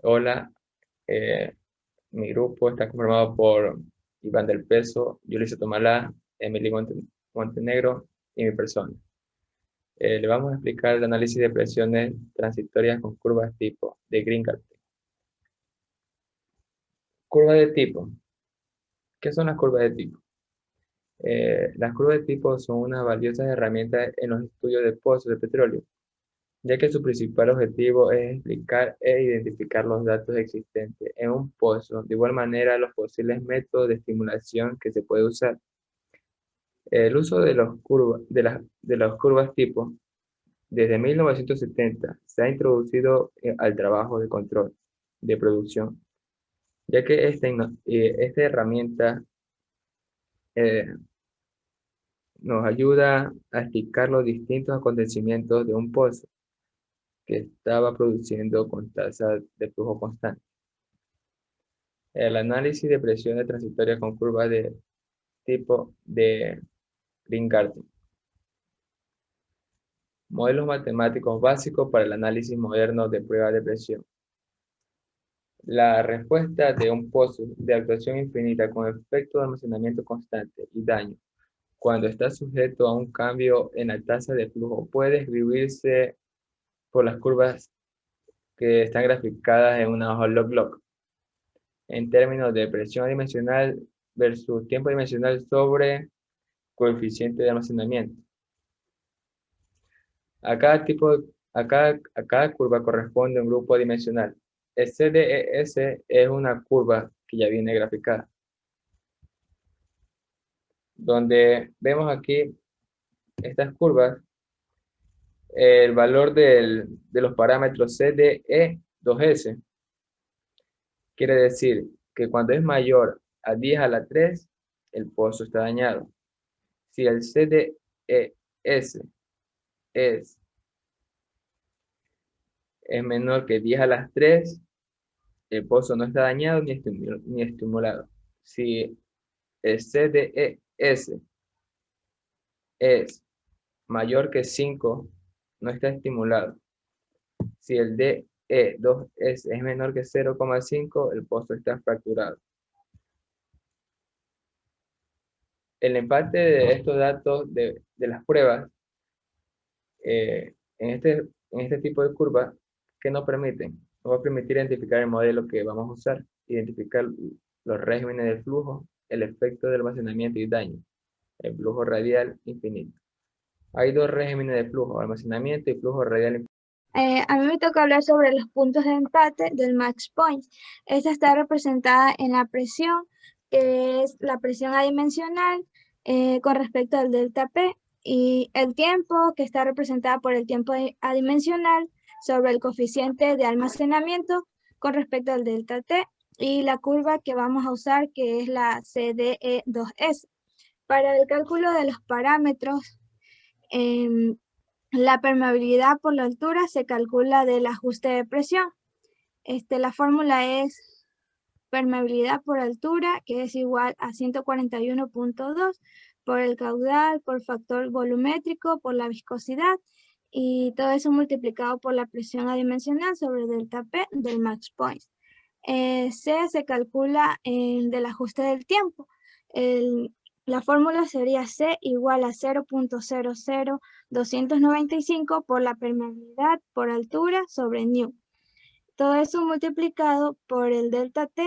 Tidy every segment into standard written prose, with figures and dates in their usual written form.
Hola, eh, mi grupo está conformado por Iván del Peso, Yulisa Tomalá, Emily Montenegro y mi persona. Le vamos a explicar el análisis de presiones transitorias con curvas tipo de Green-Carter. Curva de tipo. ¿Qué son las curvas de tipo? Las curvas de tipo son unas valiosas herramientas en los estudios de pozos de petróleo, ya que su principal objetivo es explicar e identificar los datos existentes en un pozo, de igual manera los posibles métodos de estimulación que se puede usar. El uso de las curvas tipo desde 1970 se ha introducido al trabajo de control de producción, ya que esta herramienta eh, nos ayuda a explicar los distintos acontecimientos de un pozo que estaba produciendo con tasa de flujo constante. El análisis de presiones transitorias con curvas de tipo de Green-Carter. Modelos matemáticos básicos para el análisis moderno de pruebas de presión. La respuesta de un pozo de actuación infinita con efecto de almacenamiento constante y daño cuando está sujeto a un cambio en la tasa de flujo puede escribirse por las curvas que están graficadas en una hoja log-log en términos de presión dimensional versus tiempo dimensional sobre coeficiente de almacenamiento. A cada curva corresponde un grupo dimensional. El CDES es una curva que ya viene graficada, donde vemos aquí estas curvas, el valor de los parámetros CDE2S quiere decir que cuando es mayor a 10 a la 3, el pozo está dañado. Si el CDES es menor que 10 a las 3, el pozo no está dañado ni estimulado. Si el CDES es mayor que 5, no está estimulado. Si el DE2S es menor que 0,5, el pozo está fracturado. El empate de estos datos de las pruebas en este tipo de curvas que nos va a permitir identificar el modelo que vamos a usar, identificar los regímenes de flujo, el efecto de almacenamiento y daño, el flujo radial infinito. Hay dos regímenes de flujo, almacenamiento y flujo radial infinito. A mí me toca hablar sobre los puntos de empate del max point. Esta está representada en la presión, que es la presión adimensional con respecto al delta P, y el tiempo, que está representada por el tiempo adimensional sobre el coeficiente de almacenamiento con respecto al delta T, y la curva que vamos a usar, que es la CDE2S. Para el cálculo de los parámetros, la permeabilidad por la altura se calcula del ajuste de presión. La fórmula es permeabilidad por altura, que es igual a 141.2 por el caudal, por factor volumétrico, por la viscosidad, y todo eso multiplicado por la presión adimensional sobre delta P del max point. C se calcula del ajuste del tiempo. La fórmula sería C igual a 0.00295 por la permeabilidad por altura sobre nu. Todo eso multiplicado por el delta T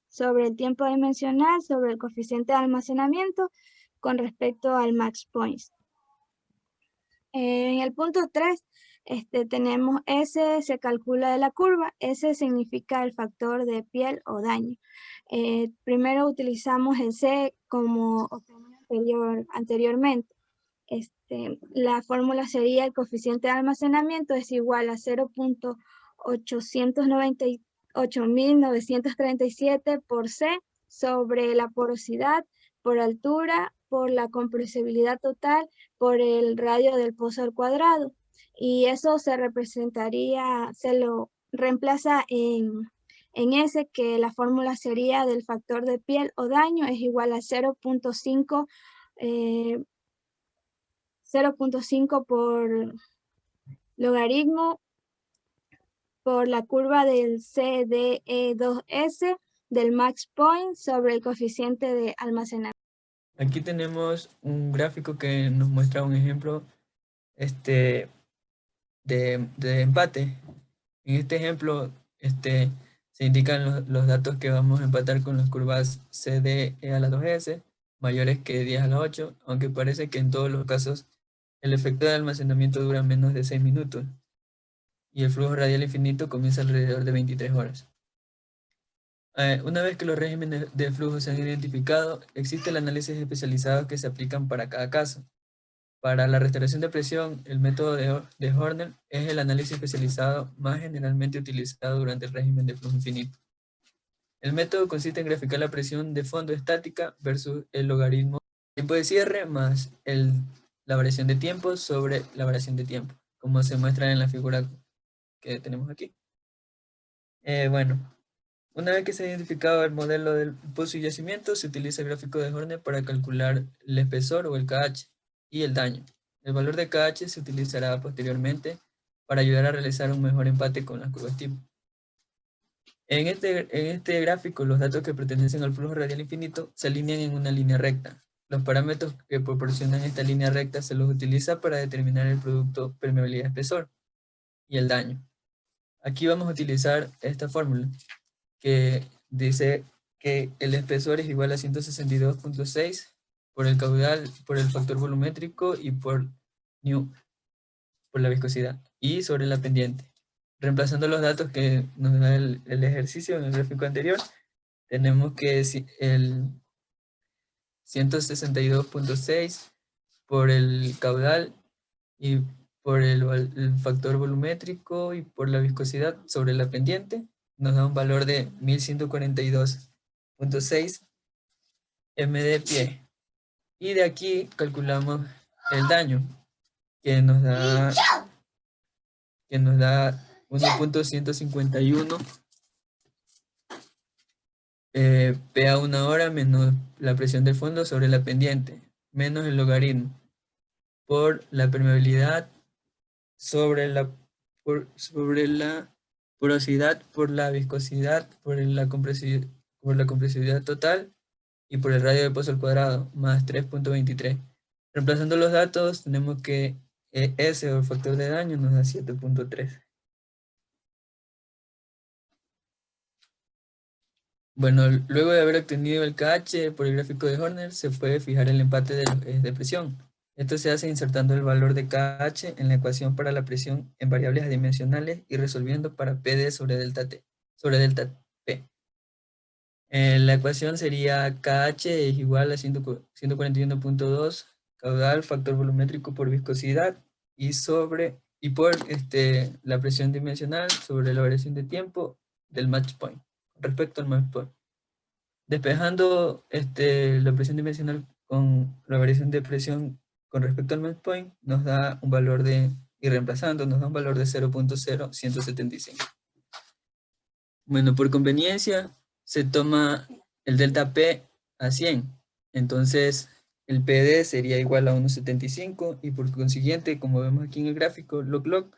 sobre el tiempo dimensional sobre el coeficiente de almacenamiento con respecto al max point. En el punto 3 tenemos S, se calcula de la curva. S significa el factor de piel o daño. Primero utilizamos el C como anteriormente. La fórmula sería el coeficiente de almacenamiento es igual a 0.898.937 por C sobre la porosidad, por altura, por la compresibilidad total, por el radio del pozo al cuadrado. Y eso se lo reemplaza en S, que la fórmula sería del factor de piel o daño es igual a 0.5 por logaritmo por la curva del CDE2S del max point sobre el coeficiente de almacenamiento. Aquí tenemos un gráfico que nos muestra un ejemplo de empate. En este ejemplo se indican los datos que vamos a empatar con las curvas CDE a la 2S mayores que 10 a la 8, aunque parece que en todos los casos el efecto de almacenamiento dura menos de 6 minutos y el flujo radial infinito comienza alrededor de 23 horas. Una vez que los regímenes de flujo se han identificado, existe el análisis especializado que se aplican para cada caso. Para la restauración de presión, el método de Horner es el análisis especializado más generalmente utilizado durante el régimen de flujo infinito. El método consiste en graficar la presión de fondo estática versus el logaritmo del tiempo de cierre más la variación de tiempo sobre la variación de tiempo, como se muestra en la figura que tenemos aquí. Bueno, una vez que se ha identificado el modelo del pozo y yacimiento, se utiliza el gráfico de Horner para calcular el espesor o el KH y el daño. El valor de KH se utilizará posteriormente para ayudar a realizar un mejor empate con las curvas tipo. En este gráfico, los datos que pertenecen al flujo radial infinito se alinean en una línea recta. Los parámetros que proporcionan esta línea recta se los utiliza para determinar el producto permeabilidad-espesor y el daño. Aquí vamos a utilizar esta fórmula que dice que el espesor es igual a 162.6 por el caudal, por el factor volumétrico y por nu, por la viscosidad, y sobre la pendiente. Reemplazando los datos que nos da el ejercicio en el gráfico anterior, tenemos que el 162.6 por el caudal y por el factor volumétrico y por la viscosidad sobre la pendiente, nos da un valor de 1142.6 m de pie. Y de aquí calculamos el daño, que nos da 1.151 P a una hora menos la presión del fondo sobre la pendiente, menos el logaritmo, por la permeabilidad sobre la porosidad, por la viscosidad, por la compresividad total y por el radio de pozo al cuadrado, más 3.23. Reemplazando los datos, tenemos que S o el factor de daño nos da 7.3. Bueno, luego de haber obtenido el KH por el gráfico de Horner, se puede fijar el empate de los ejes de presión. Esto se hace insertando el valor de KH en la ecuación para la presión en variables adimensionales y resolviendo para PD sobre delta T, sobre delta P. La ecuación sería KH es igual a 141.2 caudal, factor volumétrico por viscosidad y por la presión dimensional sobre la variación de tiempo del match point, respecto al match point. Despejando la presión dimensional con la variación de presión con respecto al match point, nos da un valor y reemplazando, nos da un valor de 0.0175. Bueno, por conveniencia, se toma el delta P a 100. Entonces, el PD sería igual a 1.75 y por consiguiente, como vemos aquí en el gráfico, log,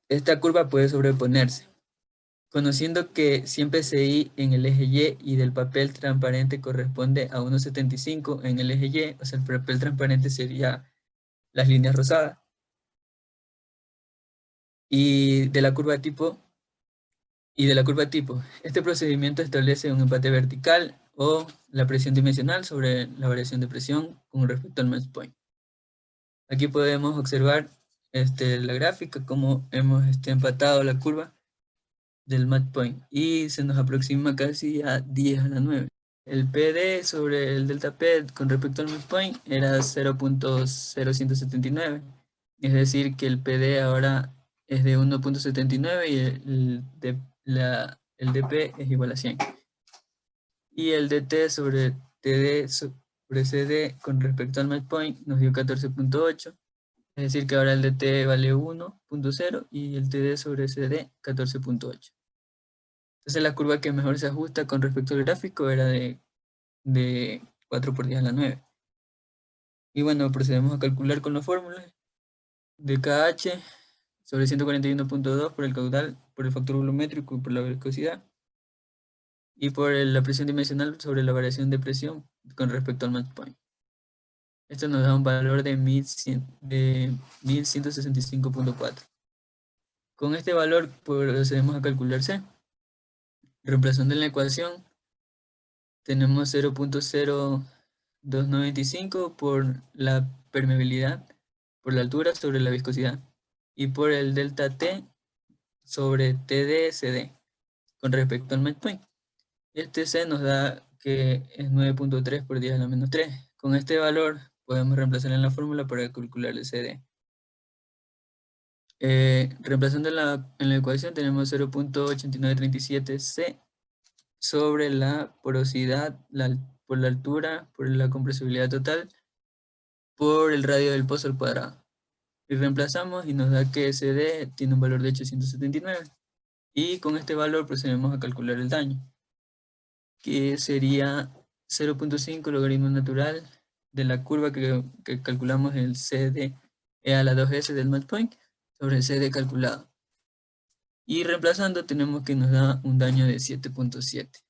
esta curva puede sobreponerse. Conociendo que siempre PSI en el eje Y del papel transparente corresponde a 1.75 en el eje Y, o sea, el papel transparente sería las líneas rosadas. Y de la curva tipo, este procedimiento establece un empate vertical o la presión dimensional sobre la variación de presión con respecto al match point. Aquí podemos observar la gráfica, como hemos empatado la curva del match point y se nos aproxima casi a 10 a la 9. El PD sobre el delta P con respecto al match point era 0.0179, es decir que el PD ahora es de 1.79 y el DP es igual a 100. Y el DT sobre TD sobre CD con respecto al match point nos dio 14.8, es decir que ahora el DT vale 1.0 y el TD sobre CD 14.8. Entonces la curva que mejor se ajusta con respecto al gráfico era de 4 por 10 a la 9. Y bueno, procedemos a calcular con las fórmulas de KH. sobre 141.2 por el caudal, por el factor volumétrico y por la viscosidad, y por la presión dimensional sobre la variación de presión con respecto al match point. Esto nos da un valor de 1165.4. Con este valor procedemos a calcular C. Reemplazando en la ecuación, tenemos 0.0295 por la permeabilidad, por la altura sobre la viscosidad, y por el delta T sobre TD/CD con respecto al match point. Este C nos da que es 9.3 por 10 a la menos 3. Con este valor podemos reemplazar en la fórmula para calcular el CD. Reemplazando en la ecuación tenemos 0.8937 C sobre la porosidad, por la altura, por la compresibilidad total, por el radio del pozo al cuadrado. Y reemplazamos y nos da que CD tiene un valor de 879. Y con este valor procedemos a calcular el daño, que sería 0.5 logaritmo natural de la curva que calculamos el CD a la 2S del match point sobre el CD calculado. Y reemplazando tenemos que nos da un daño de 7.7.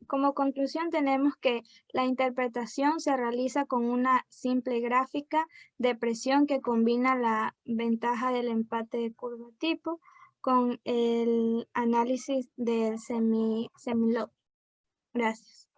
Como conclusión tenemos que la interpretación se realiza con una simple gráfica de presión que combina la ventaja del empate de curva tipo con el análisis del semilog. Gracias.